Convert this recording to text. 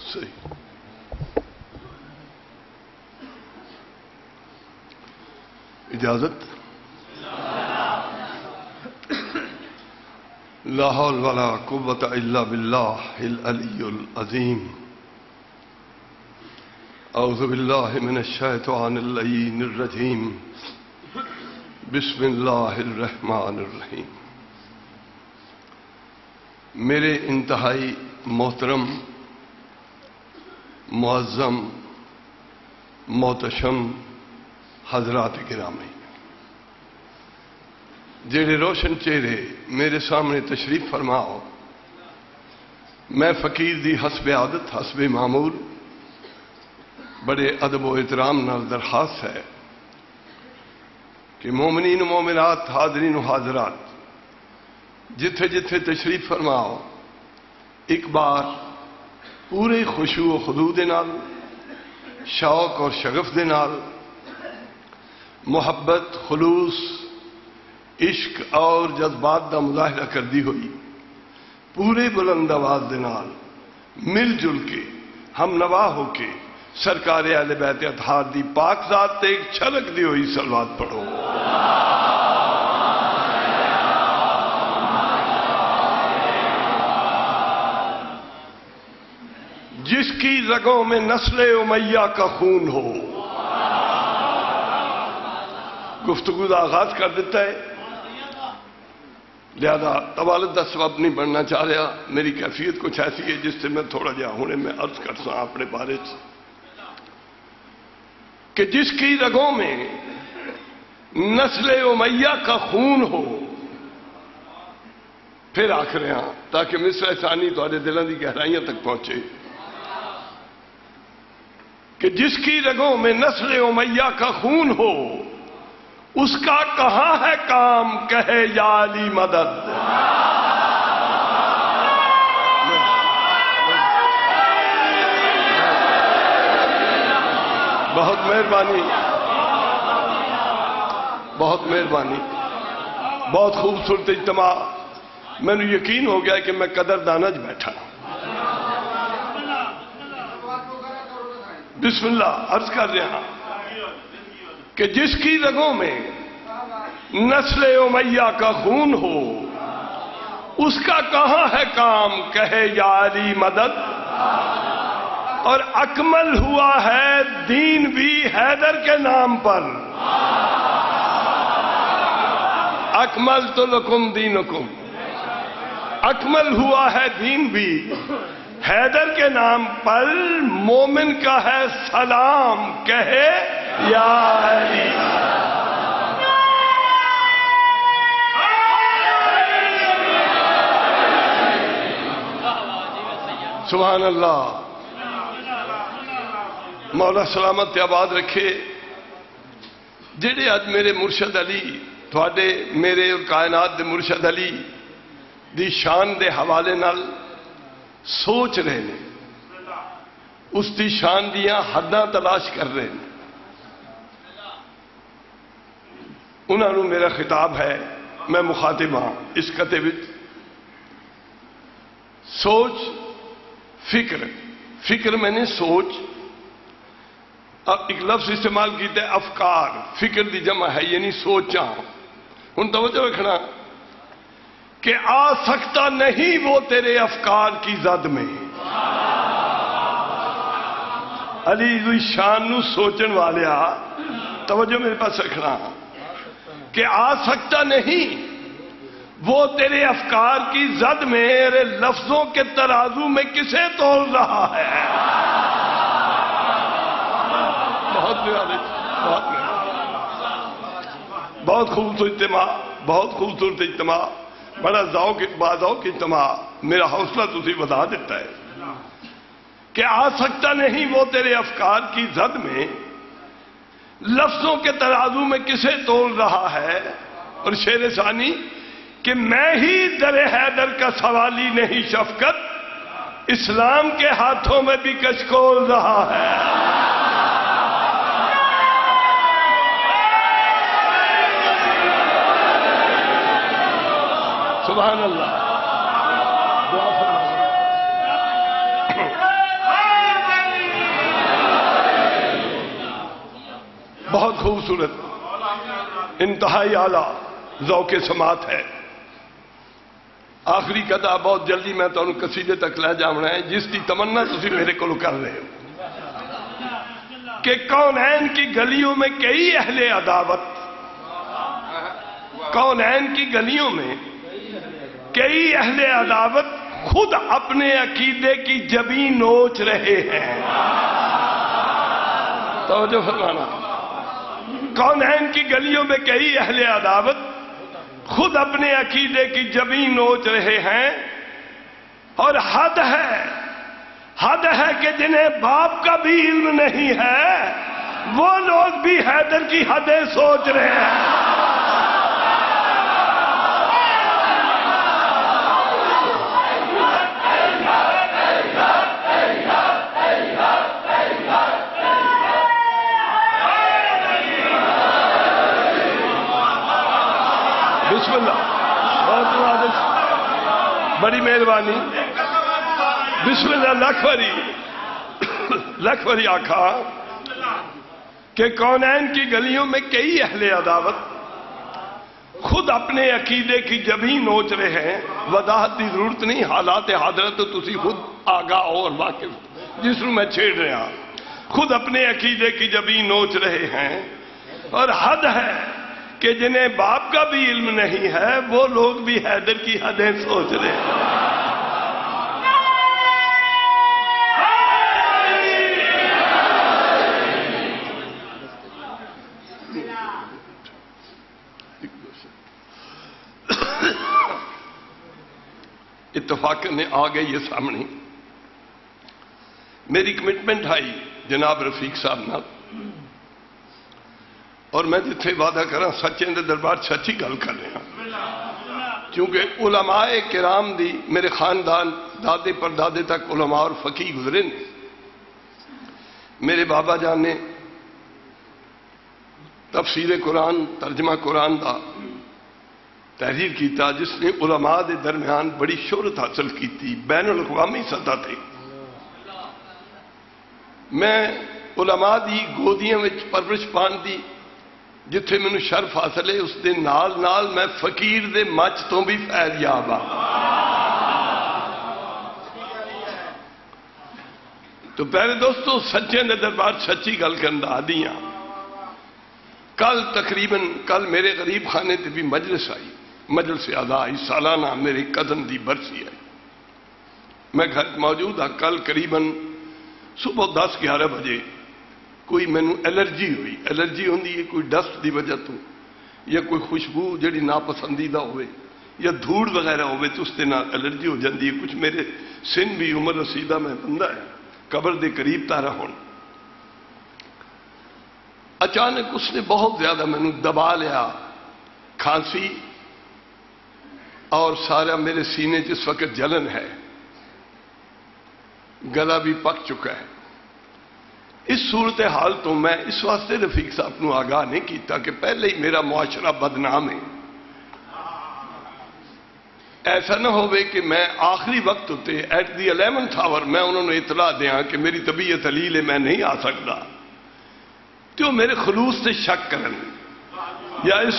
صحیح. اجازت. لا حول ولا قوة الا باللہ العلی العظیم. اعوذ باللہ من الشیطان اللعین الرجیم. بسم اللہ الرحمن الرحیم. میرے انتہائی محترم، معظم، محتشم حضرات گرامی، جڑے روشن چہرے میرے سامنے تشریف فرماؤ، میں فقیر دی حسب عادت حسب معمول بڑے ادب و احترام نال درخواست ہے کہ مومنین و مومنات، حاضرین و حاضرات، جتھے جتھے تشریف فرماؤ ایک بار پورے خشوع و خضوع دے نال، شوق اور شغف دے نال، محبت، خلوص، عشق اور جذبات دا مظاہرہ کردی ہوئی پورے بلند آواز دے نال مل جل کے ہم نوا ہو کے سرکار اہل بیت اطہار دی پاک ذات تے ایک چھلک دی ہوئی صلوات پڑھو. جس کی رگوں میں نسل امیہ کا خون ہو. گفتگو کا آغاز کر دیتا ہے، لہذا طوالت کا سبب نہیں بننا چاہ رہا. میری کیفیت کچھ ایسی ہے جس سے میں تھوڑا جہا ہونے میں عرض کر سا اپنے بارے سے کہ جس کی رگوں میں نسل امیہ کا خون ہو. پھر آخ رہے ہیں تاکہ مصرع ثانی تھوڑے دلوں کی گہرائیاں تک پہنچے کہ جس کی رگوں میں نسل امیہ کا خون ہو، اس کا کہاں ہے کام کہے یا علی مدد. بہت مہربانی، بہت مہربانی، بہت خوبصورت اجتماع. میں نے یقین ہو گیا کہ میں قدردانہ بیٹھا. بسم اللہ عرض کر رہا کہ جس کی رگوں میں نسل امیہ کا خون ہو، اس کا کہاں ہے کام کہے یا علی مدد. اور اکمل ہوا ہے دین بھی حیدر کے نام پر. اکملت لکم دینکم، اکمل ہوا ہے دین بھی حیدر کے نام پر. مومن کا ہے سلام کہے یا علی. سبحان اللہ. مولا سلامت آباد رکھے. جڑے آج میرے مرشد علی تھوڑے میرے اور کائنات دے مرشد علی دی شان دے حوالے نال سوچ رہے ہیں، اس دی شان دیاں حداں تلاش کر رہے ہیں، انہوں نے میرا خطاب ہے، میں مخاطب ہاں اس قطعے وچ. سوچ، فکر. فکر میں نے سوچ، اب ایک لفظ استعمال کیتا ہے افکار. فکر دی جمع ہے یعنی سوچاں. ان توجہ رکھنا کہ آ سکتا نہیں وہ تیرے افکار کی زد میں. علی ذی شان نو سوچن والیا توجہ میرے پاس رکھنا کہ آ سکتا نہیں وہ تیرے افکار کی زد میں. میرے لفظوں کے ترازو میں کسے تول رہا ہے. بہت بہت خوبصورت اجتماع، بہت خوبصورت اجتماع، بڑا ذوق باذوق اجتماع. میرا حوصلہ تسی بتا دیتا ہے کہ آ سکتا نہیں وہ تیرے افکار کی زد میں، لفظوں کے ترازو میں کسے تول رہا ہے. اور شعر ثانی کہ میں ہی در حیدر کا سوالی نہیں شفقت، اسلام کے ہاتھوں میں بھی کچکول رہا ہے. سبحان اللہ. خوبصورت انتہائی اعلیٰ ذوق سماعت ہے. آخری قطعہ بہت جلدی میں تو قصیدے تک لے جانا ہے، جس کی تمنا تسی میرے کو کر رہے ہو کہ کونین کی گلیوں میں کئی اہل عداوت، کونین کی گلیوں میں کئی اہل عداوت خود اپنے عقیدے کی جبیں نوچ رہے ہیں. توجہ فرمانا. کونین کی گلیوں میں کئی اہل عداوت خود اپنے عقیدے کی جبیں نوچ رہے ہیں. اور حد ہے کہ جنہیں باپ کا بھی علم نہیں ہے وہ لوگ بھی حیدر کی حدیں سوچ رہے ہیں. بسم اللہ. بڑی مہربانی. بسم اللہ. لکھ وری آخا کہ کونین کی گلیوں میں کئی اہل عداوت خود اپنے عقیدے کی جبیں نوچ رہے ہیں. وضاحت کی ضرورت نہیں، حالات حاضرت تو تسی خود آگاہ اور واقف جس میں میں چھیڑ رہا. خود اپنے عقیدے کی جبیں نوچ رہے ہیں. اور حد ہے کہ جنہیں باپ کا بھی علم نہیں ہے وہ لوگ بھی حیدر کی حدیں سوچ رہے ہیں. اتفاق نے آ گئی یہ سامنے. میری کمٹمنٹ آئی جناب رفیق صاحب نہ، اور میں جتھے وعدہ کراں سچے دے دربار سچی گل کر رہا. کیونکہ علماء کرام دی میرے خاندان دادے پر دادے تک علماء اور فقیہ گزرے نے. میرے بابا جان نے تفسیر قرآن ترجمہ قرآن دا تحریر کیتا جس نے علماء دے درمیان بڑی شہرت حاصل کی تھی بین الاقوامی سطح تے. میں علماء دی گودیاں وچ پرورش پان دی جتھے میں نے شرف حاصل ہے اس دے نال نال میں فقیر دے مچ تو بھی فیض یاب ہاں. تو پہلے دوستو سچے دے دربار سچی گل کرن دا عادی ہاں. کل میرے غریب خانے تے بھی مجلس آئی، مجلس اعزا آئی، سالانہ میرے کزن دی برسی آئی. میں گھر موجود ہاں. کل قریباً صبح 10-11 بجے کوئی مینوں الرجی ہوئی. الرجی ہوندی ہے کوئی ڈسٹ دی وجہ تو یا کوئی خوشبو جڑی ناپسندیدہ ہوئے یا دھوڑ وغیرہ ہوئے تو اس دے نال الرجی ہو جاندی ہے. کچھ میرے سن بھی عمر رسیدہ میں بندہ ہے قبر دے قریب تارا ہون. اچانک اس نے بہت زیادہ مینوں دبا لیا، کھانسی اور سارا میرے سینے جس وقت جلن ہے، گلا بھی پک چکا ہے. اس صورتحال تو میں اس واسطے رفیق صاحب نو آگاہ نہیں کیتا کہ پہلے ہی میرا معاشرہ بدنام ہے. ایسا نہ ہوئے کہ میں آخری وقت ہوتے ایٹ دی 11th آور میں انہوں نے اطلاع دیا کہ میری طبیعت علیل ہے میں نہیں آ سکتا، تو میرے خلوص سے شک کرن یا اس